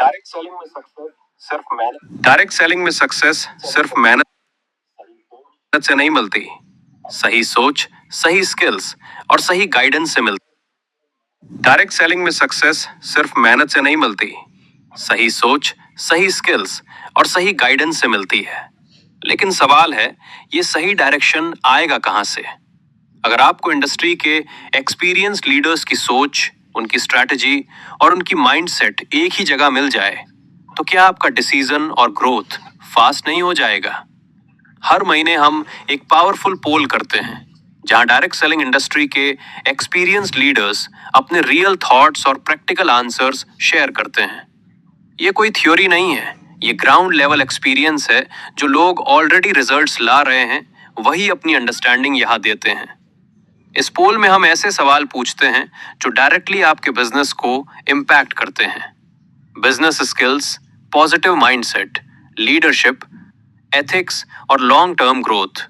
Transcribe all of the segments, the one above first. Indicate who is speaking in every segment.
Speaker 1: Direct selling में success सिर्फ मेहनत से नहीं मिलती, सही सोच, सही स्किल्स और सही गाइडेंस से मिलती। डायरेक्ट सेलिंग में सक्सेस सिर्फ मेहनत से नहीं मिलती, सही सोच, सही स्किल्स और सही गाइडेंस से मिलती है। लेकिन सवाल है, ये सही डायरेक्शन आएगा कहां से? अगर आपको इंडस्ट्री के एक्सपीरियंस्ड लीडर्स की सोच, उनकी स्ट्रैटेजी और उनकी माइंडसेट एक ही जगह मिल जाए, तो क्या आपका डिसीजन और ग्रोथ फास्ट नहीं हो जाएगा? हर महीने हम एक पावरफुल पोल करते हैं जहां डायरेक्ट सेलिंग इंडस्ट्री के एक्सपीरियंस्ड लीडर्स अपने रियल थॉट्स और प्रैक्टिकल आंसर्स शेयर करते हैं। ये कोई थ्योरी नहीं है, ये ग्राउंड लेवल एक्सपीरियंस है। जो लोग ऑलरेडी रिजल्ट्स ला रहे हैं वही अपनी अंडरस्टैंडिंग यहाँ देते हैं। इस पोल में हम ऐसे सवाल पूछते हैं जो डायरेक्टली आपके बिजनेस को इम्पैक्ट करते हैं। Business skills, positive mindset, leadership, ethics और लॉन्ग टर्म ग्रोथ।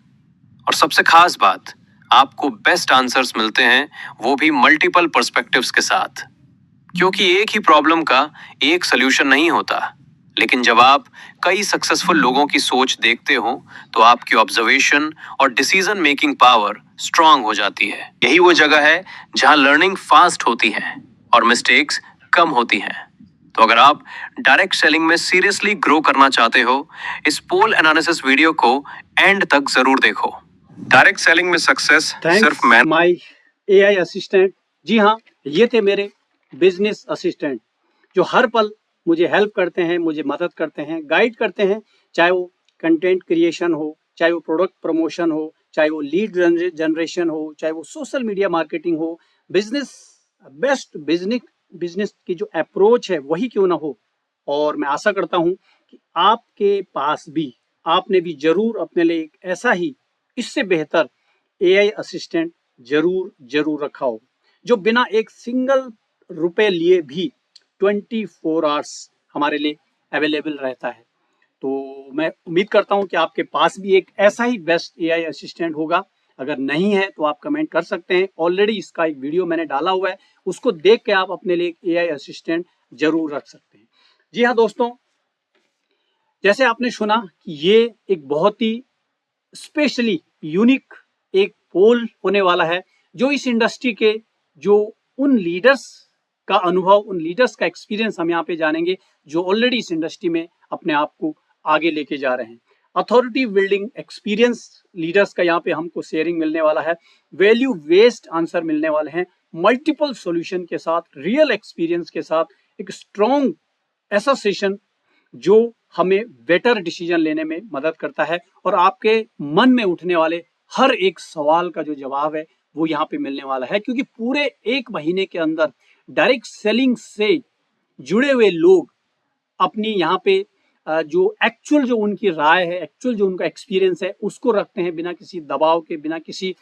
Speaker 1: और सबसे खास बात, आपको बेस्ट आंसर्स मिलते हैं, वो भी मल्टीपल पर्सपेक्टिव्स के साथ। क्योंकि एक ही प्रॉब्लम का एक सलूशन नहीं होता, लेकिन जब आप कई सक्सेसफुल लोगों की सोच देखते हो तो आपकी ऑब्जर्वेशन और डिसीजन मेकिंग पावर स्ट्रांग हो जाती है। यही वो जगह है जहां लर्निंग फास्ट होती है और मिस्टेक्स कम होती हैं। तो अगर आप डायरेक्ट सेलिंग में सीरियसली ग्रो करना चाहते हो, इस पोल एनालिसिस वीडियो को एंड तक जरूर देखो। डायरेक्ट सेलिंग में सक्सेस सिर्फ
Speaker 2: माय एआई असिस्टेंट। जी हाँ, ये थे मेरे बिजनेस असिस्टेंट जो हर पल मुझे हेल्प करते हैं, मुझे मदद करते हैं, गाइड करते हैं। चाहे वो कंटेंट क्रिएशन हो, चाहे वो प्रोडक्ट प्रमोशन हो, चाहे वो लीड जनरेशन हो, चाहे वो सोशल मीडिया मार्केटिंग हो, बेस्ट बिजनेस की जो अप्रोच है वही क्यों ना हो। और मैं आशा करता हूँ कि आपके पास भी, आपने भी जरूर अपने लिए एक ऐसा ही, इससे बेहतर एआई असिस्टेंट जरूर रखा हो, जो बिना एक सिंगल रुपए लिए भी 24 आवर्स हमारे लिए अवेलेबल रहता है। तो मैं उम्मीद करता हूं कि आपके पास भी एक ऐसा ही बेस्ट एआई असिस्टेंट होगा। अगर नहीं है तो आप कमेंट कर सकते हैं। ऑलरेडी इसका एक वीडियो मैंने डाला हुआ है, उसको देख के आप अपने लिए एक एआई असिस्टेंट जरूर रख सकते हैं। जी हाँ दोस्तों, जैसे आपने सुना कि ये एक बहुत ही स्पेशली यूनिक एक पोल होने वाला है, जो इस इंडस्ट्री के जो उन लीडर्स का अनुभव, उन लीडर्स का एक्सपीरियंस हम यहाँ पे जानेंगे जो ऑलरेडी इस इंडस्ट्री में अपने आप को आगे लेके जा रहे हैं। अथॉरिटी बिल्डिंग एक्सपीरियंस लीडर्स का यहाँ पे हमको शेयरिंग मिलने वाला है, वैल्यू बेस्ड आंसर मिलने वाले हैं, मल्टीपल सॉल्यूशन के साथ, रियल एक्सपीरियंस के साथ, एक स्ट्रॉन्ग एसोसिएशन जो हमें बेटर डिसीजन लेने में मदद करता है। और आपके मन में उठने वाले हर एक सवाल का जो जवाब है वो यहाँ पे मिलने वाला है, क्योंकि पूरे एक महीने के अंदर डायरेक्ट सेलिंग से जुड़े हुए लोग अपनी यहाँ पे जो एक्चुअल जो उनकी राय है, एक्चुअल जो उनका एक्सपीरियंस है, उसको रखते हैं बिना किसी दबाव के, बिना किसी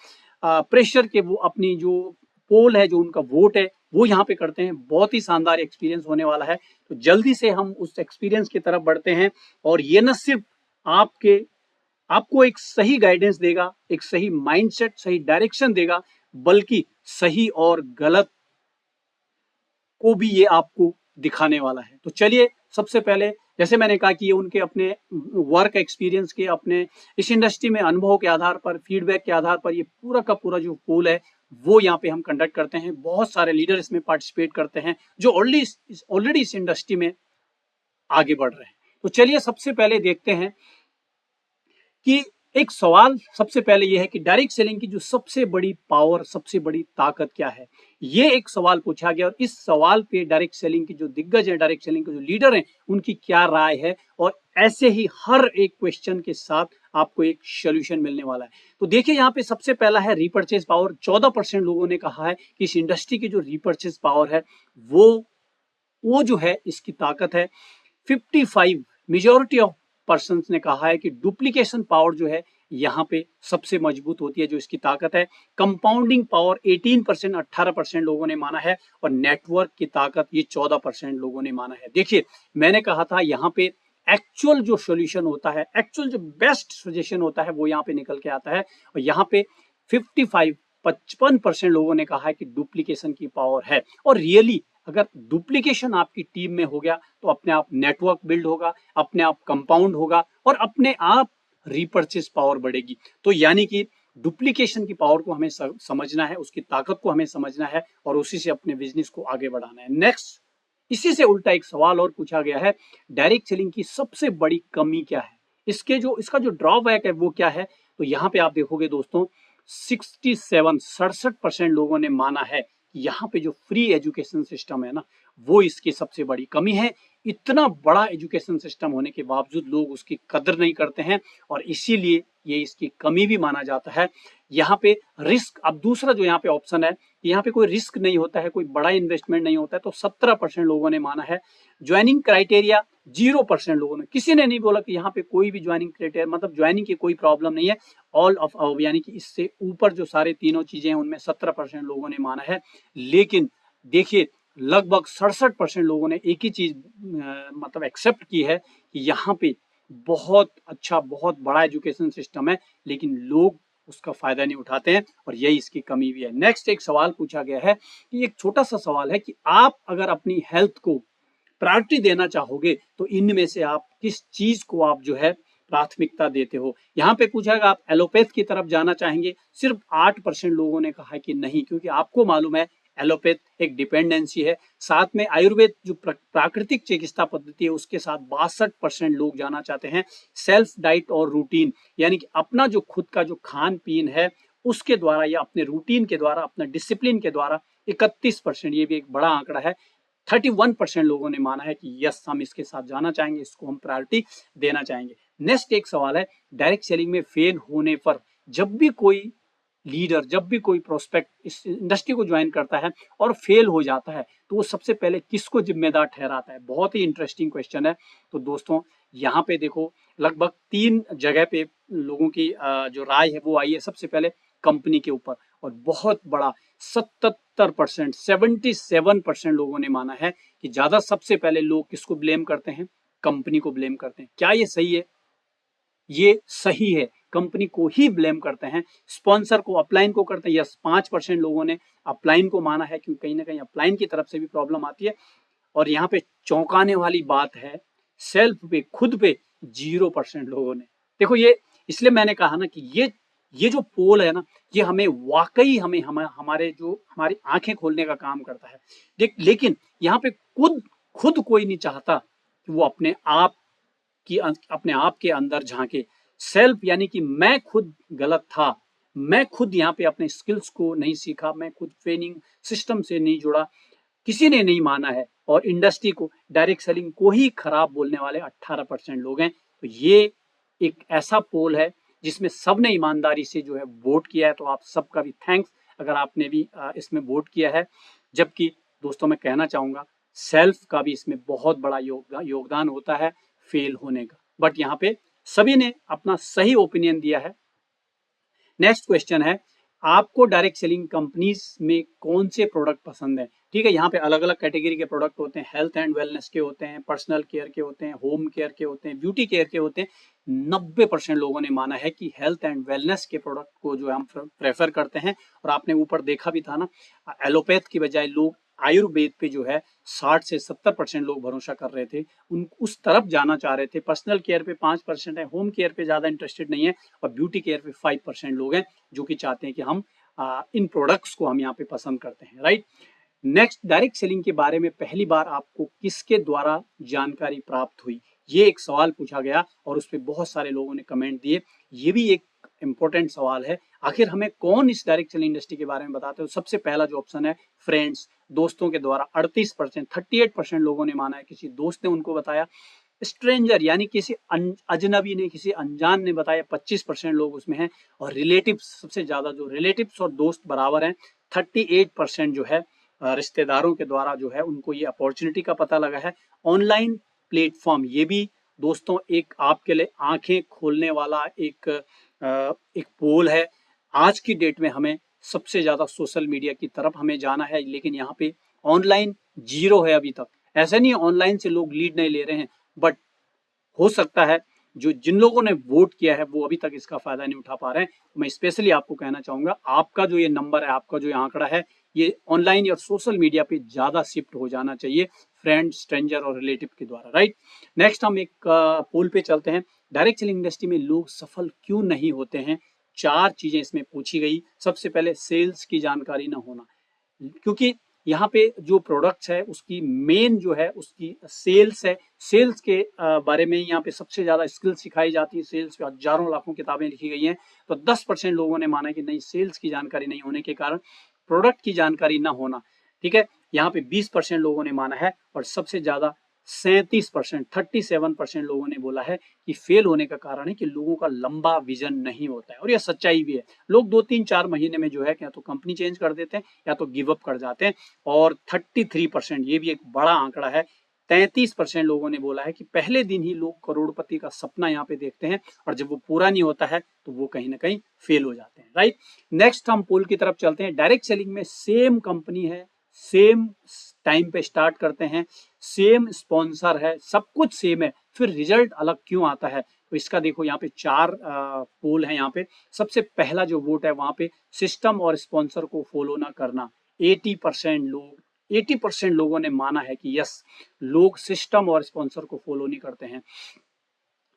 Speaker 2: प्रेशर के। वो अपनी जो पोल है, जो उनका वोट है, वो यहाँ पे करते हैं। बहुत ही शानदार एक्सपीरियंस होने वाला है। तो जल्दी से हम उस एक्सपीरियंस की तरफ बढ़ते हैं। और ये न सिर्फ आपको एक सही गाइडेंस देगा, एक सही माइंडसेट, सही डायरेक्शन देगा, बल्कि सही और गलत को भी ये आपको दिखाने वाला है। तो चलिए, सबसे पहले जैसे मैंने कहा कि ये उनके अपने वर्क एक्सपीरियंस के, अपने इस इंडस्ट्री में अनुभव के आधार पर, फीडबैक के आधार पर ये पूरा का पूरा जो पोल है वो यहाँ पे हम कंडक्ट करते हैं। बहुत सारे लीडर इसमें पार्टिसिपेट करते हैं जो ऑलरेडी इस इंडस्ट्री में आगे बढ़ रहे हैं। तो चलिए सबसे पहले देखते हैं कि एक सवाल सबसे पहले यह है कि डायरेक्ट सेलिंग की जो सबसे बड़ी पावर, सबसे बड़ी ताकत क्या है। ये एक सवाल पूछा गया और इस सवाल पे डायरेक्ट सेलिंग की जो दिग्गज है, डायरेक्ट सेलिंग के जो लीडर हैं, उनकी क्या राय है। और ऐसे ही हर एक क्वेश्चन के साथ आपको एक सोल्यूशन मिलने वाला है। तो देखिए, यहाँ पे सबसे पहला है रीपर्चेज पावर। 14% लोगों ने कहा है कि इस इंडस्ट्री की जो रीपर्चेज पावर है वो जो है इसकी ताकत है। 55 मेजॉरिटी ऑफ पर्सन्स ने कहा है कि डुप्लीकेशन पावर जो है यहाँ पे सबसे मजबूत होती है, जो इसकी ताकत है। कंपाउंडिंग पावर 18%, 18% लोगों ने माना है। और नेटवर्क की ताकत ये 14% लोगों ने माना है। देखिए, मैंने कहा था यहाँ पे एक्चुअल जो सोल्यूशन होता है, एक्चुअल जो बेस्ट सजेशन होता है, वो यहाँ पे निकल के आता है। और यहाँ पे 55% लोगों ने कहा है कि डुप्लीकेशन की पावर है। और रियली अगर डुप्लीकेशन आपकी टीम में हो गया तो अपने आप नेटवर्क बिल्ड होगा, अपने आप कंपाउंड होगा और अपने आप रिपर्चेस पावर बढ़ेगी। तो यानी कि डुप्लीकेशन की पावर को हमें समझना है, उसकी ताकत को हमें समझना है और उसी से अपने बिजनेस को आगे बढ़ाना है। नेक्स्ट, इसी से उल्टा एक सवाल और पूछा गया है, डायरेक्ट सेलिंग की सबसे बड़ी कमी क्या है, इसका जो ड्रॉबैक है वो क्या है। तो यहाँ पे आप देखोगे दोस्तों 67% लोगों ने माना है कि यहाँ पे जो फ्री एजुकेशन सिस्टम है ना, वो इसकी सबसे बड़ी कमी है। इतना बड़ा एजुकेशन सिस्टम होने के बावजूद लोग उसकी कदर नहीं करते हैं और इसीलिए ये इसकी कमी भी माना जाता है। यहाँ पे रिस्क, अब दूसरा जो यहाँ पे ऑप्शन है, यहाँ पे कोई रिस्क नहीं होता है, कोई बड़ा इन्वेस्टमेंट नहीं होता है, तो 17% लोगों ने माना है। ज्वाइनिंग क्राइटेरिया 0% लोगों ने, किसी ने नहीं बोला कि यहाँ पे कोई भी ज्वाइनिंग क्राइटेरिया मतलब ज्वाइनिंग की कोई प्रॉब्लम नहीं है। ऑल ऑफ यानी कि इससे ऊपर जो सारे तीनों चीजें हैं उनमें 17% लोगों ने माना है। लेकिन देखिए लगभग 67% लोगों ने एक ही चीज मतलब एक्सेप्ट की है कि यहाँ पे बहुत अच्छा बहुत बड़ा एजुकेशन सिस्टम है, लेकिन लोग उसका फायदा नहीं उठाते हैं और यही इसकी कमी भी है। नेक्स्ट एक सवाल पूछा गया है कि एक छोटा सा सवाल है कि आप अगर अपनी हेल्थ को प्रायोरिटी देना चाहोगे तो इनमें से आप किस चीज को आप जो है प्राथमिकता देते हो। यहाँ पे पूछा गया आप एलोपैथ की तरफ जाना चाहेंगे, सिर्फ 8% लोगों ने कहा कि नहीं, क्योंकि आपको मालूम है एलोपैथ एक डिपेंडेंसी है। साथ में आयुर्वेद जो प्राकृतिक चिकित्सा पद्धति है उसके साथ 62% लोग जाना चाहते हैं। सेल्फ डाइट और रूटीन, यानी कि अपना जो खुद का जो खान पीन है उसके द्वारा या अपने रूटीन के द्वारा, अपना डिसिप्लिन के द्वारा 31%, ये भी एक बड़ा आंकड़ा है। 31% लोगों ने माना है कि यस हम इसके साथ जाना चाहेंगे, इसको हम प्रायोरिटी देना चाहेंगे। नेक्स्ट एक सवाल है, डायरेक्ट सेलिंग में फेल होने पर जब भी कोई लीडर, जब भी कोई प्रोस्पेक्ट इस इंडस्ट्री को ज्वाइन करता है और फेल हो जाता है तो वो सबसे पहले किसको जिम्मेदार ठहराता है। बहुत ही इंटरेस्टिंग क्वेश्चन है। तो दोस्तों यहाँ पे देखो लगभग 3 जगह पे लोगों की जो राय है वो आई है। सबसे पहले कंपनी के ऊपर, और बहुत बड़ा 77% लोगों ने माना है कि ज्यादा सबसे पहले लोग किसको ब्लेम करते हैं, कंपनी को ब्लेम करते हैं। क्या ये सही है? ये सही है, कंपनी को ही ब्लेम करते हैं। स्पॉन्सर को, अपलाइन को करते हैं। यस, 5% लोगों ने अपलाइन को माना है, क्योंकि कहीं ना कहीं अपलाइन की तरफ से भी प्रॉब्लम आती है। और यहाँ पे चौंकाने वाली बात है, सेल्फ पे, खुद पे 0% लोगों ने। देखो ये, इसलिए मैंने कहा ना कि ये जो पोल है ना, ये हमें वाकई हमारे जो हमारी आंखें खोलने का काम करता है। लेकिन यहाँ पे खुद कोई नहीं चाहता कि वो अपने आप के अंदर झांके। सेल्फ यानी कि मैं खुद गलत था, मैं खुद यहाँ पे अपने स्किल्स को नहीं सीखा, मैं खुद ट्रेनिंग सिस्टम से नहीं जुड़ा, किसी ने नहीं माना है। और इंडस्ट्री को, डायरेक्ट सेलिंग को ही खराब बोलने वाले 18% लोग हैं। तो ये एक ऐसा पोल है जिसमें सबने ईमानदारी से जो है वोट किया है। तो आप सबका भी थैंक्स अगर आपने भी इसमें वोट किया है। जबकि दोस्तों मैं कहना चाहूंगा सेल्फ का भी इसमें बहुत बड़ा योगदान होता है फेल होने का। बट यहाँ पे सभी ने अपना सही ओपिनियन दिया है। नेक्स्ट क्वेश्चन है, आपको डायरेक्ट सेलिंग कंपनीज में कौन से प्रोडक्ट पसंद है? ठीक है, यहाँ पे अलग अलग कैटेगरी के प्रोडक्ट होते हैं। हेल्थ एंड वेलनेस के होते हैं, पर्सनल केयर के होते हैं, होम केयर के होते हैं, ब्यूटी केयर के होते हैं। 90% लोगों ने माना है कि हेल्थ एंड वेलनेस के प्रोडक्ट को जो हम प्रेफर करते हैं। और आपने ऊपर देखा भी था ना, एलोपैथ की बजाय लोग आयुर्वेद पे जो है 60 से 70% लोग भरोसा कर रहे थे, उस तरफ जाना चाह रहे थे। पर्सनल केयर पे 5% है, होम केयर पे ज्यादा इंटरेस्टेड नहीं है, और ब्यूटी केयर पे 5% लोग हैं जो कि चाहते हैं कि हम इन प्रोडक्ट्स को हम यहाँ पे पसंद करते हैं। राइट। नेक्स्ट, डायरेक्ट सेलिंग के बारे में पहली बार आपको किसके द्वारा जानकारी प्राप्त हुई? ये एक सवाल पूछा गया और उस पर बहुत सारे लोगों ने कमेंट दिए। ये भी एक इंपॉर्टेंट सवाल है, आखिर हमें कौन इस डायरेक्ट सेलिंग इंडस्ट्री के बारे में बताते हैं? तो सबसे पहला जो ऑप्शन है फ्रेंड्स, दोस्तों के द्वारा 38%, 38% लोगों ने माना है किसी दोस्त ने उनको बताया। स्ट्रेंजर यानी किसी अजनबी ने, किसी अनजान ने बताया, 25% लोग उसमें हैं। और रिलेटिव्स सबसे ज्यादा, जो रिलेटिव्स और दोस्त बराबर हैं, 38% जो है रिश्तेदारों के द्वारा जो है उनको ये अपॉर्चुनिटी का पता लगा है। ऑनलाइन प्लेटफॉर्म, ये भी दोस्तों एक आपके लिए आंखें खोलने वाला एक पोल है। आज की डेट में हमें सबसे ज्यादा सोशल मीडिया की तरफ हमें जाना है, लेकिन यहाँ पे ऑनलाइन 0 है अभी तक। ऐसा नहीं है ऑनलाइन से लोग लीड नहीं ले रहे हैं, बट हो सकता है जो जिन लोगों ने वोट किया है वो अभी तक इसका फायदा नहीं उठा पा रहे हैं। मैं स्पेशली आपको कहना चाहूंगा, आपका जो ये नंबर है, आपका जो ये आंकड़ा है, ये ऑनलाइन और सोशल मीडिया पे ज्यादा शिफ्ट हो जाना चाहिए, फ्रेंड, स्ट्रेंजर और रिलेटिव के द्वारा, राइट। नेक्स्ट हम एक पोल पे चलते हैं, डायरेक्ट सेलिंग इंडस्ट्री में लोग सफल क्यों नहीं होते हैं। 4 चीजें इसमें पूछी गई। सबसे पहले सेल्स की जानकारी ना होना, क्योंकि यहाँ पे जो प्रोडक्ट्स है उसकी मेन जो है उसकी सेल्स है। सेल्स के बारे में यहाँ पे सबसे ज्यादा स्किल सिखाई जाती है। सेल्स पे हजारों लाखों किताबें लिखी गई हैं। तो 10% लोगों ने माना कि नहीं, सेल्स की जानकारी नहीं होने के कारण, प्रोडक्ट की जानकारी ना होना, ठीक है। यहाँ पे 20% लोगों ने माना है और सबसे ज्यादा 37%, 37% लोगों ने बोला है कि फेल होने का कारण है कि लोगों का लंबा विजन नहीं होता है। और यह सच्चाई भी है। लोग 2-3-4 महीने में जो है या तो कंपनी चेंज कर देते हैं या तो गिव अप कर जाते हैं। और 33%, ये भी एक बड़ा आंकड़ा है, 33% लोगों ने बोला है कि पहले दिन ही लोग करोड़पति का सपना यहाँ पे देखते हैं और जब वो पूरा नहीं होता है तो वो कहीं ना कहीं फेल हो जाते हैं, राइट। नेक्स्ट हम पोल की तरफ चलते हैं। डायरेक्ट सेलिंग में सेम कंपनी है, सेम टाइम पे स्टार्ट करते हैं, सेम स्पॉन्सर है, सब कुछ सेम है, फिर रिजल्ट अलग क्यों आता है। तो इसका देखो यहाँ पे 4 पोल है। यहाँ पे सबसे पहला जो वोट है वहां पे सिस्टम और स्पॉन्सर को फॉलो ना करना। 80% लोगों ने माना है कि यस, लोग सिस्टम और स्पॉन्सर को फॉलो नहीं करते हैं।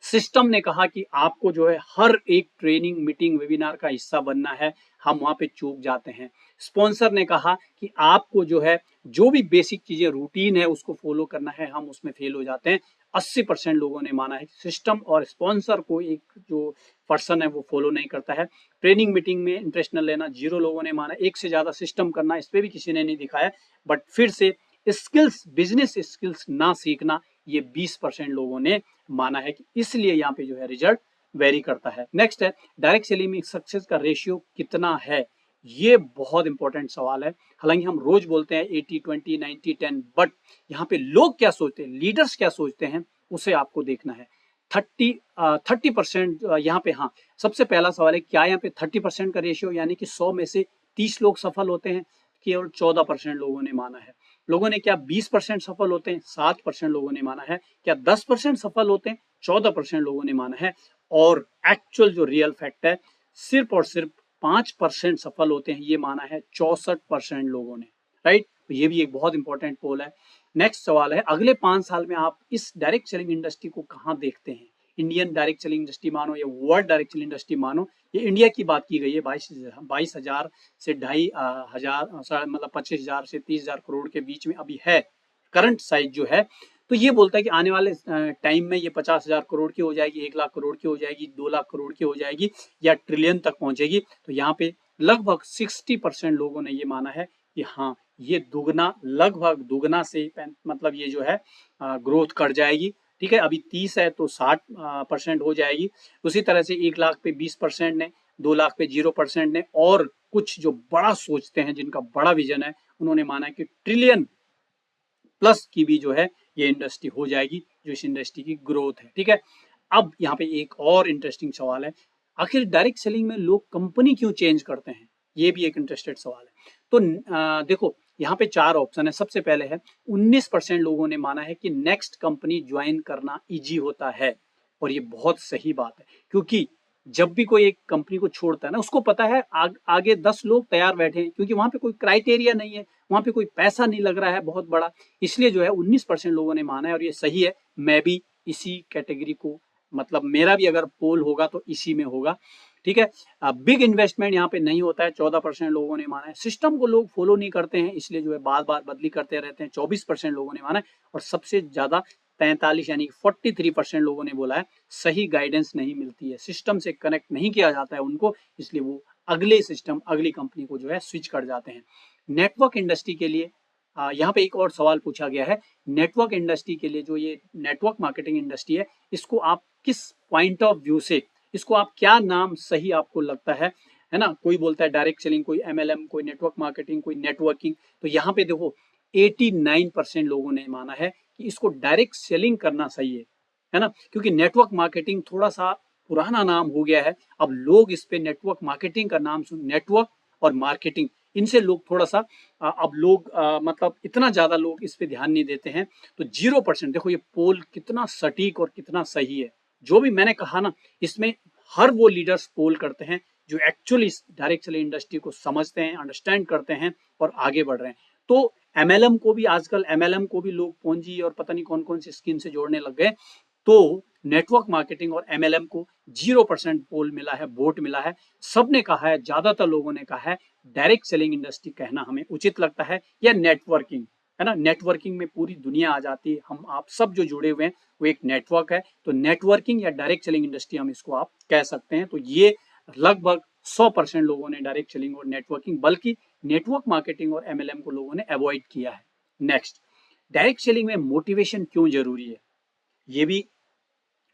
Speaker 2: सिस्टम ने कहा कि आपको जो है हर एक ट्रेनिंग, मीटिंग, वेबिनार का हिस्सा बनना है, हम वहां पे चूक जाते हैं। स्पॉन्सर ने कहा कि आपको जो है जो भी बेसिक चीजें, रूटीन है, उसको फॉलो करना है, हम उसमें फेल हो जाते हैं। 80% लोगों ने माना है कि सिस्टम और स्पॉन्सर को एक जो पर्सन है वो फॉलो नहीं करता है। ट्रेनिंग, मीटिंग में इंटरेस्ट न लेना, 0 लोगों ने माना। एक से ज्यादा सिस्टम करना, इस पे भी किसी ने नहीं दिखाया। बट फिर से स्किल्स, बिजनेस स्किल्स ना सीखना, ये 20% लोगों ने माना है कि इसलिए यहाँ पे जो है रिजल्ट वेरी करता है। नेक्स्ट है, डायरेक्ट सेलिंग में सक्सेस का रेशियो कितना है। ये बहुत इंपॉर्टेंट सवाल है। हालांकि हम रोज बोलते हैं 80-20, 90-10, बट यहाँ पे लोग क्या सोचते हैं, लीडर्स क्या सोचते हैं, उसे आपको देखना है। 30% यहाँ पे, हाँ, सबसे पहला सवाल है, क्या यहाँ पे 30% का रेशियो, यानी कि 100 में से 30 लोग सफल होते हैं। केवल 14% लोगों ने माना है। लोगों ने क्या 20% सफल होते हैं, 7% लोगों ने माना है। क्या 10% सफल होते हैं, 14% लोगों ने माना है। और एक्चुअल जो रियल फैक्ट है, सिर्फ और सिर्फ 5% सफल होते हैं, ये माना है 64% लोगों ने, राइट। ये भी एक बहुत इंपॉर्टेंट पोल है। नेक्स्ट सवाल है, अगले 5 साल में आप इस डायरेक्ट सेलिंग इंडस्ट्री को कहाँ देखते हैं। इंडियन डायरेक्ट सेलिंग इंडस्ट्री मानो या वर्ल्ड डायरेक्ट सेलिंग इंडस्ट्री मानो, ये इंडिया की बात की गई है। 22,000 से 2,500, मतलब 25,000 से 30,000 करोड़ के बीच में अभी है करंट साइज जो है। तो ये बोलता है कि आने वाले टाइम में ये 50,000 करोड़ की हो जाएगी, 1 लाख करोड़ की हो जाएगी, 2 लाख करोड़ की हो जाएगी, या ट्रिलियन तक पहुंचेगी। तो यहाँ पे लगभग 60% लोगों ने ये माना है कि हाँ, ये दुगना, लगभग दुगना से, मतलब ये जो है ग्रोथ कर जाएगी। ठीक है, अभी 30 है तो 60% हो जाएगी। उसी तरह से 1 लाख पे 20% ने, 2 लाख पे 0% ने, और कुछ जो बड़ा सोचते हैं, जिनका बड़ा विजन है, उन्होंने माना है कि ट्रिलियन प्लस की भी जो है ये इंडस्ट्री हो जाएगी, जो इस इंडस्ट्री की ग्रोथ है। ठीक है, अब यहाँ पे एक और इंटरेस्टिंग सवाल है, आखिर डायरेक्ट सेलिंग में लोग कंपनी क्यों चेंज करते हैं। ये भी एक इंटरेस्टेड सवाल है। तो देखो, यहाँ पे 4 ऑप्शन है। सबसे पहले है, 19% लोगों ने माना है कि नेक्स्ट कंपनी ज्वाइन करना इजी होता है। और ये बहुत सही बात है, क्योंकि जब भी कोई एक कंपनी को छोड़ता है ना, उसको पता है आगे 10 लोग तैयार बैठे हैं, क्योंकि वहां पे कोई क्राइटेरिया नहीं है, वहां पे कोई पैसा नहीं लग रहा है बहुत बड़ा। इसलिए जो है 19% लोगों ने माना है, और ये सही है। मैं भी इसी कैटेगरी को, मतलब मेरा भी अगर पोल होगा तो इसी में होगा। ठीक है, बिग इन्वेस्टमेंट यहाँ पे नहीं होता है, 14% लोगों ने माना है। सिस्टम को लोग फॉलो नहीं करते हैं, इसलिए जो है बार बार बदली करते रहते हैं, 24% लोगों ने माना है। और सबसे ज्यादा 43 यानी 43% लोगों ने बोला है सही गाइडेंस नहीं मिलती है, सिस्टम से कनेक्ट नहीं किया जाता है उनको, इसलिए वो अगले सिस्टम, अगली कंपनी को जो है स्विच कर जाते हैं। नेटवर्क इंडस्ट्री के लिए यहाँ पे एक और सवाल पूछा गया है। नेटवर्क इंडस्ट्री के लिए, जो ये नेटवर्क मार्केटिंग इंडस्ट्री है, इसको आप किस पॉइंट ऑफ व्यू से, इसको आप क्या नाम सही आपको लगता है ना। कोई बोलता है डायरेक्ट सेलिंग, कोई MLM, कोई नेटवर्क मार्केटिंग, कोई नेटवर्किंग। तो यहाँ पे देखो 89% लोगों ने माना है कि इसको डायरेक्ट सेलिंग करना सही है ना, क्योंकि नेटवर्क मार्केटिंग थोड़ा सा पुराना नाम हो गया है। अब लोग इस पे नेटवर्क मार्केटिंग का नाम सुन, नेटवर्क और मार्केटिंग, इनसे लोग थोड़ा सा अब लोग मतलब इतना ज्यादा लोग इस पे ध्यान नहीं देते हैं। तो 0%, देखो ये पोल कितना सटीक और कितना सही है। जो भी मैंने कहा ना, इसमें हर वो लीडर्स पोल करते हैं जो एक्चुअली इस डायरेक्ट सेलिंग इंडस्ट्री को समझते हैं, अंडरस्टैंड करते हैं और आगे बढ़ रहे हैं। तो एमएलएम को भी आजकल एमएलएम को भी लोग पूंजी और पता नहीं कौन कौन सी स्कीम से जोड़ने लग गए। तो नेटवर्क मार्केटिंग और एमएलएम को 0% पोल मिला है, वोट मिला है। सबने कहा है, ज्यादातर लोगों ने कहा है डायरेक्ट सेलिंग इंडस्ट्री कहना हमें उचित लगता है, या नेटवर्किंग, है ना। नेटवर्किंग में पूरी दुनिया आ जाती है, हम आप सब जो जुड़े हुए हैं वो एक नेटवर्क है। तो नेटवर्किंग या डायरेक्ट सेलिंग इंडस्ट्री हम इसको आप कह सकते हैं। तो ये लगभग 100% लोगों ने डायरेक्ट सेलिंग और नेटवर्किंग, बल्कि नेटवर्क मार्केटिंग और एमएलएम को लोगों ने अवॉइड किया है। नेक्स्ट, डायरेक्ट सेलिंग में मोटिवेशन क्यों जरूरी है, ये भी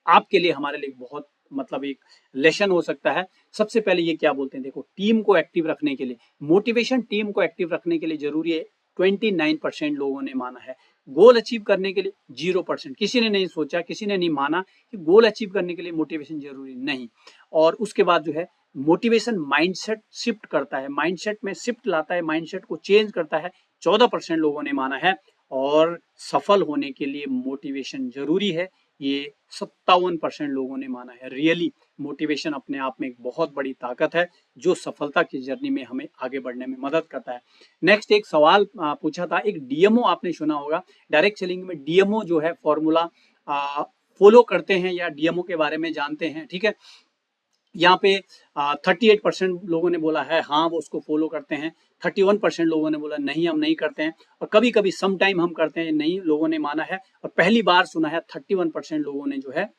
Speaker 2: आपके लिए, हमारे लिए बहुत मतलब एक लेसन हो सकता है। सबसे पहले ये क्या बोलते हैं, देखो, टीम को एक्टिव रखने के लिए मोटिवेशन, टीम को एक्टिव रखने के लिए जरूरी है, 29% लोगों ने माना है। गोल अचीव करने के लिए 0%, किसी ने नहीं सोचा, किसी ने नहीं माना कि गोल अचीव करने के लिए मोटिवेशन जरूरी नहीं। और उसके बाद जो है मोटिवेशन माइंडसेट शिफ्ट करता है, माइंडसेट में शिफ्ट लाता है, माइंडसेट को चेंज करता है, 14% लोगों ने माना है। और सफल होने के लिए मोटिवेशन जरूरी है, ये 57% लोगों ने माना है। रियली मोटिवेशन अपने आप में एक बहुत बड़ी ताकत है जो सफलता की जर्नी में हमें आगे बढ़ने में मदद करता है। नेक्स्ट, एक सवाल पूछा था, एक डीएमओ आपने सुना होगा, डायरेक्ट सेलिंग में डीएमओ जो है फॉर्मूला फॉलो करते हैं या डीएमओ के बारे में जानते हैं, ठीक है। यहाँ पे 38% लोगों ने बोला है हाँ वो उसको फॉलो करते हैं, 31% लोगों ने बोला नहीं हम नहीं करते हैं, और कभी कभी सम टाइम हम करते हैं, नहीं लोगों ने माना है। और पहली बार सुना है 31% लोगों ने जो है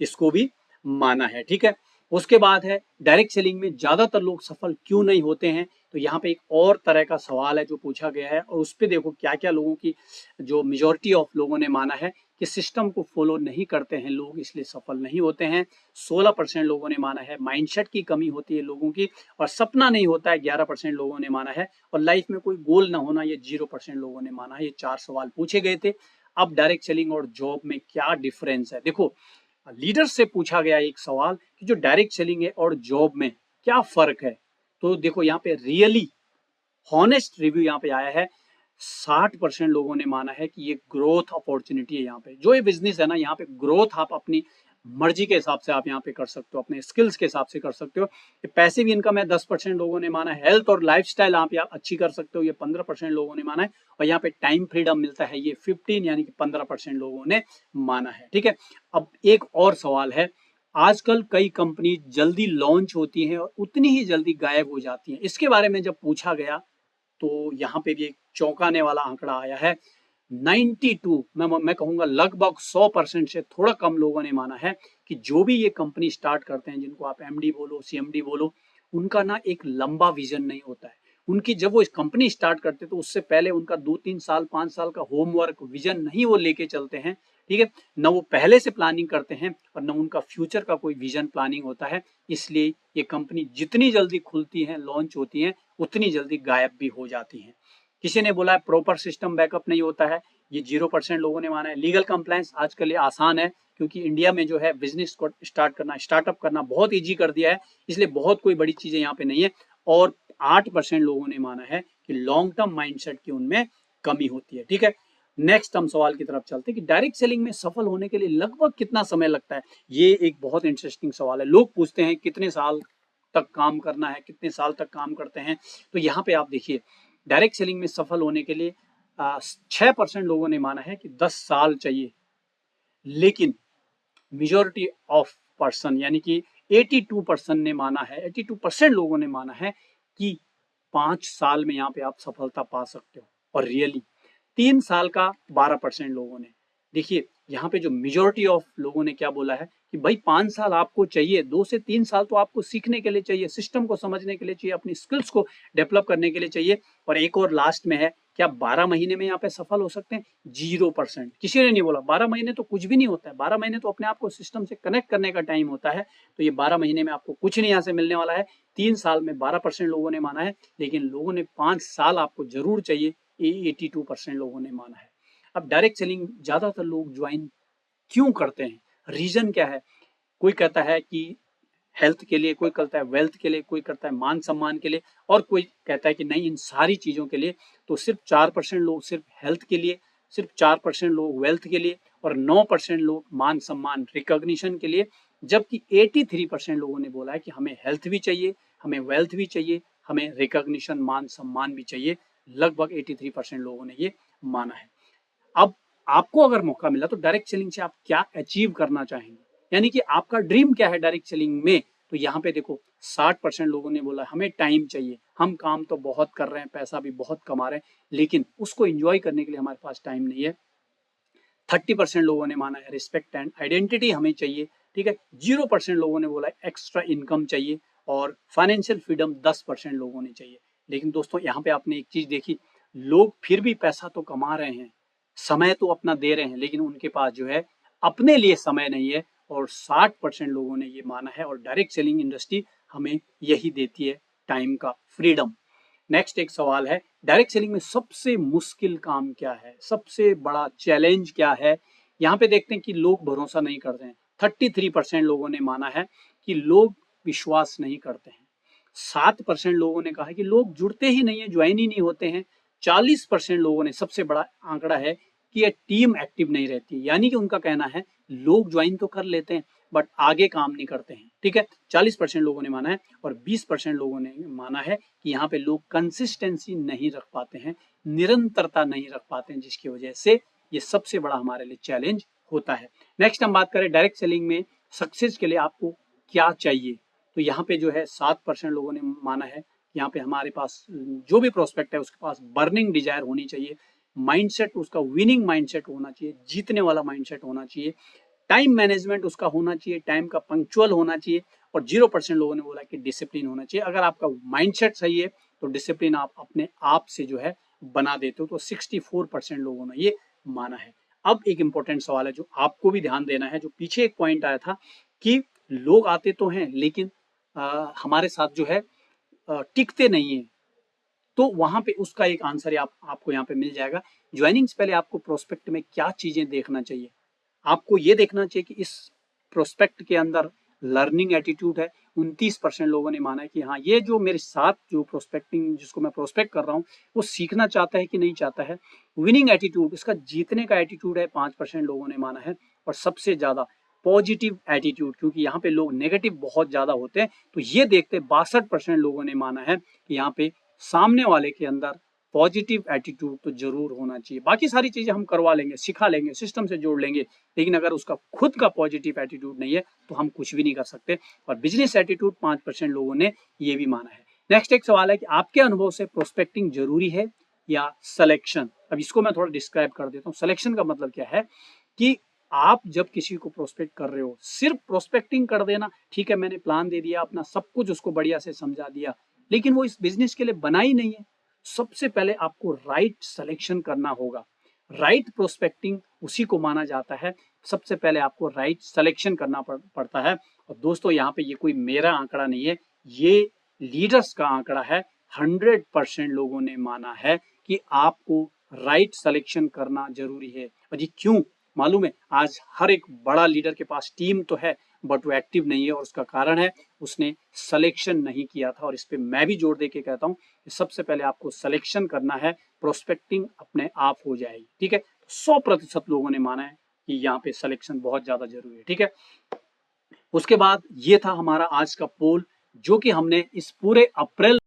Speaker 2: इसको भी माना है, ठीक है। उसके बाद है डायरेक्ट सेलिंग में ज्यादातर लोग सफल क्यों नहीं होते हैं। तो यहाँ पे एक और तरह का सवाल है जो पूछा गया है, और उस पर देखो क्या क्या लोगों की, जो मेजोरिटी ऑफ लोगों ने माना है कि सिस्टम को फॉलो नहीं करते हैं लोग, इसलिए सफल नहीं होते हैं। 16% लोगों ने माना है माइंडसेट की कमी होती है लोगों की, और सपना नहीं होता है, 11% लोगों ने माना है, और लाइफ में कोई गोल ना होना, ये 0% लोगों ने माना है। ये 4 सवाल पूछे गए थे। अब डायरेक्ट सेलिंग और जॉब में क्या डिफरेंस है, देखो, लीडर से पूछा गया एक सवाल कि जो डायरेक्ट सेलिंग है और जॉब में क्या फर्क है। तो देखो यहाँ पे रियली हॉनेस्ट रिव्यू यहाँ पे आया है, 60% लोगों ने माना है कि ये ग्रोथ अपॉर्चुनिटी है। यहाँ पे जो ये बिजनेस है ना, यहाँ पे ग्रोथ आप अपनी मर्जी के हिसाब से आप यहाँ पे कर सकते हो, अपने स्किल्स के हिसाब से कर सकते हो। ये पैसिव इनकम है, 10% लोगों ने माना है। हेल्थ और लाइफस्टाइल आप यहाँ अच्छी कर सकते हो, ये 15% लोगों ने माना है। और यहाँ पे टाइम फ्रीडम मिलता है, ये 15 यानी कि 15% लोगों ने माना है, ठीक है। अब एक और सवाल है, आजकल कई कंपनी जल्दी लॉन्च होती हैं और उतनी ही जल्दी गायब हो जाती हैं, इसके बारे में जब पूछा गया तो यहाँ पे भी एक चौंकाने वाला आंकड़ा आया है। 92, मैं कहूंगा लगभग 100% से थोड़ा कम लोगों ने माना है कि जो भी ये कंपनी स्टार्ट करते हैं, जिनको आप एमडी बोलो, सीएमडी बोलो, उनका ना एक लंबा विजन नहीं होता है। उनकी जब वो इस कंपनी स्टार्ट करते तो उससे पहले उनका 2-3 साल 5 साल का होमवर्क, विजन नहीं वो लेके चलते हैं, ठीक है। न वो पहले से प्लानिंग करते हैं और न उनका फ्यूचर का कोई विजन प्लानिंग होता है। इसलिए ये कंपनी जितनी जल्दी खुलती है, लॉन्च होती है, उतनी जल्दी गायब भी हो जाती हैं। किसी ने बोला है प्रॉपर सिस्टम बैकअप नहीं होता है, ये 0% लोगों ने माना है। लीगल कंप्लायंस आजकल ये आसान है, क्योंकि इंडिया में जो है बिजनेस को स्टार्ट करना, स्टार्टअप करना बहुत ईजी कर दिया है, इसलिए बहुत कोई बड़ी चीजें यहाँ पे नहीं है। और 8% लोगों ने माना है कि लॉन्ग टर्म माइंडसेट की उनमें कमी होती है, ठीक है। नेक्स्ट हम सवाल की तरफ चलते हैं कि डायरेक्ट सेलिंग में सफल होने के लिए लगभग कितना समय लगता है। ये एक बहुत इंटरेस्टिंग सवाल है। लोग पूछते हैं कितने साल तक काम करना है, कितने साल तक काम करते हैं। तो यहाँ पे आप देखिए, डायरेक्ट सेलिंग में सफल होने के लिए 6% लोगों ने माना है कि 10 साल चाहिए, लेकिन मेजोरिटी ऑफ पर्सन यानी कि 82% ने माना है, 82% लोगों ने माना है कि 5 साल में यहाँ पे आप सफलता पा सकते हो। और रियली 3 साल का 12% लोगों ने। देखिए यहाँ पे जो मेजोरिटी ऑफ लोगों ने क्या बोला है कि भाई 5 साल आपको चाहिए, 2 से 3 साल तो आपको सीखने के लिए चाहिए, सिस्टम को समझने के लिए चाहिए, अपनी स्किल्स को डेवलप करने के लिए चाहिए। और एक और लास्ट में है, क्या 12 महीने में यहाँ पे सफल हो सकते हैं? 0%, किसी ने नहीं बोला। 12 महीने तो कुछ भी नहीं होता है, 12 महीने तो अपने आप को सिस्टम से कनेक्ट करने का टाइम होता है। तो ये 12 महीने में आपको कुछ नहीं यहाँ से मिलने वाला है। 3 साल में 12% लोगों ने माना है, लेकिन लोगों ने 5 साल आपको जरूर चाहिए, 82% लोगों ने माना है। अब डायरेक्ट सेलिंग ज्यादातर लोग ज्वाइन क्यों करते हैं, रीजन क्या है? कोई कहता है कि हेल्थ के लिए, कोई कहता है वेल्थ के लिए, कोई करता है मान सम्मान के लिए, और कोई कहता है कि नहीं इन सारी चीजों के लिए। तो सिर्फ 4% लोग सिर्फ हेल्थ के लिए, सिर्फ 4% लोग वेल्थ के लिए, और 9% लोग मान सम्मान रिकॉग्निशन के लिए। जबकि 83% लोगों ने बोला है कि हमें हेल्थ भी चाहिए, हमें वेल्थ भी चाहिए, हमें रिकॉग्निशन, मान सम्मान भी चाहिए। लगभग 83% लोगों ने ये माना है। अब आपको अगर मौका मिला तो डायरेक्ट सेलिंग से आप क्या अचीव करना चाहेंगे, यानी कि आपका ड्रीम क्या है डायरेक्ट सेलिंग में। तो यहाँ पे देखो 60% लोगों ने बोला हमें टाइम चाहिए, हम काम तो बहुत कर रहे हैं, पैसा भी बहुत कमा रहे हैं, लेकिन उसको एंजॉय करने के लिए हमारे पास टाइम नहीं है। 30% लोगों ने माना है रिस्पेक्ट एंड आइडेंटिटी हमें चाहिए, ठीक है। 0% लोगों ने बोला एक्स्ट्रा इनकम चाहिए, और फाइनेंशियल फ्रीडम 10% लोगों ने चाहिए। लेकिन दोस्तों यहाँ पे आपने एक चीज देखी, लोग फिर भी पैसा तो कमा रहे हैं, समय तो अपना दे रहे हैं, लेकिन उनके पास जो है अपने लिए समय नहीं है, और 60% लोगों ने ये माना है। और डायरेक्ट सेलिंग इंडस्ट्री हमें यही देती है, टाइम का फ्रीडम। नेक्स्ट एक सवाल है, डायरेक्ट सेलिंग में सबसे मुश्किल काम क्या है, सबसे बड़ा चैलेंज क्या है। यहाँ पे देखते हैं कि लोग भरोसा नहीं करते हैं। 33% लोगों ने माना है कि लोग विश्वास नहीं करते हैं। 7% लोगों ने कहा है कि लोग जुड़ते ही नहीं है, ज्वाइन ही नहीं होते हैं। 40% लोगों ने, सबसे बड़ा आंकड़ा है, कि ये टीम एक्टिव नहीं रहती, यानी कि उनका कहना है लोग ज्वाइन तो कर लेते हैं बट आगे काम नहीं करते हैं, ठीक है। 40% लोगों ने माना है, और 20% लोगों ने माना है कि यहाँ पे लोग कंसिस्टेंसी नहीं रख पाते हैं, निरंतरता नहीं रख पाते हैं, जिसकी वजह से ये सबसे बड़ा हमारे लिए चैलेंज होता है। नेक्स्ट हम बात करें डायरेक्ट सेलिंग में सक्सेस के लिए आपको क्या चाहिए। तो यहाँ पे जो है 7% लोगों ने माना है, यहाँ पे हमारे पास जो भी प्रोस्पेक्ट है उसके पास बर्निंग डिजायर होनी चाहिए, माइंडसेट उसका विनिंग माइंडसेट होना चाहिए, जीतने वाला माइंडसेट होना चाहिए, टाइम मैनेजमेंट उसका होना चाहिए, टाइम का पंक्चुअल होना चाहिए, और 0% लोगों ने बोला कि डिसिप्लिन होना चाहिए। अगर आपका माइंडसेट सही है तो डिसिप्लिन आप अपने आप से जो है बना देते हो। तो 64% लोगों ने ये माना है। अब एक इंपॉर्टेंट सवाल है जो आपको भी ध्यान देना है, जो पीछे एक पॉइंट आया था कि लोग आते तो हैं लेकिन हमारे साथ जो है टिकते नहीं है। तो वहां पे उसका एक आंसर आपको यहाँ पे मिल जाएगा। ज्वाइनिंग से पहले आपको प्रोस्पेक्ट में क्या चीजें देखना चाहिए। आपको ये देखना चाहिए कि इस प्रोस्पेक्ट के अंदर लर्निंग एटीट्यूड है। 29% लोगों ने माना है कि हाँ, ये जो मेरे साथ जो प्रोस्पेक्टिंग जिसको मैं प्रोस्पेक्ट कर रहा हूँ वो सीखना चाहता है कि नहीं चाहता है। विनिंग एटीट्यूड, इसका जीतने का एटीट्यूड है, 5% लोगों ने माना है। और सबसे ज्यादा पॉजिटिव एटीट्यूड, क्योंकि यहाँ पे लोग नेगेटिव बहुत ज्यादा होते हैं, तो ये देखते 62% लोगों ने माना है कि यहाँ पे सामने वाले के अंदर पॉजिटिव एटीट्यूड तो जरूर होना चाहिए। बाकी सारी चीजें हम करवा लेंगे, सिखा लेंगे, सिस्टम से जोड़ लेंगे, लेकिन अगर उसका खुद का पॉजिटिव एटीट्यूड नहीं है तो हम कुछ भी नहीं कर सकते। और बिजनेस एटीट्यूड 5% लोगों ने ये भी माना है। नेक्स्ट एक सवाल है कि आपके अनुभव से प्रोस्पेक्टिंग जरूरी है या सिलेक्शन। अब इसको मैं थोड़ा डिस्क्राइब कर देता हूँ। सिलेक्शन का मतलब क्या है कि आप जब किसी को प्रोस्पेक्ट कर रहे हो, सिर्फ प्रोस्पेक्टिंग कर देना, ठीक है, मैंने प्लान दे दिया, अपना सब कुछ उसको बढ़िया से समझा दिया, लेकिन वो इस बिजनेस के लिए बना ही नहीं है। सबसे पहले आपको राइट सिलेक्शन करना होगा। राइट प्रोस्पेक्टिंग उसी को माना जाता है। सबसे पहले आपको राइट सिलेक्शन करना पड़ता है। और दोस्तों यहाँ पे ये कोई मेरा आंकड़ा नहीं है, ये लीडर्स का आंकड़ा है। 100% लोगों ने माना है कि आपको राइट सिलेक्शन करना जरूरी है। और ये क्यों मालूम है? आज हर एक बड़ा लीडर के पास टीम तो है बट वो एक्टिव नहीं है, और उसका कारण है उसने सिलेक्शन नहीं किया था। और इस पे मैं भी जोर दे के कहता हूँ कि सबसे पहले आपको सिलेक्शन करना है, प्रोस्पेक्टिंग अपने आप हो जाएगी, ठीक है। 100% लोगों ने माना है कि यहाँ पे सिलेक्शन बहुत ज्यादा जरूरी है, ठीक है। उसके बाद ये था हमारा आज का पोल, जो कि हमने इस पूरे अप्रैल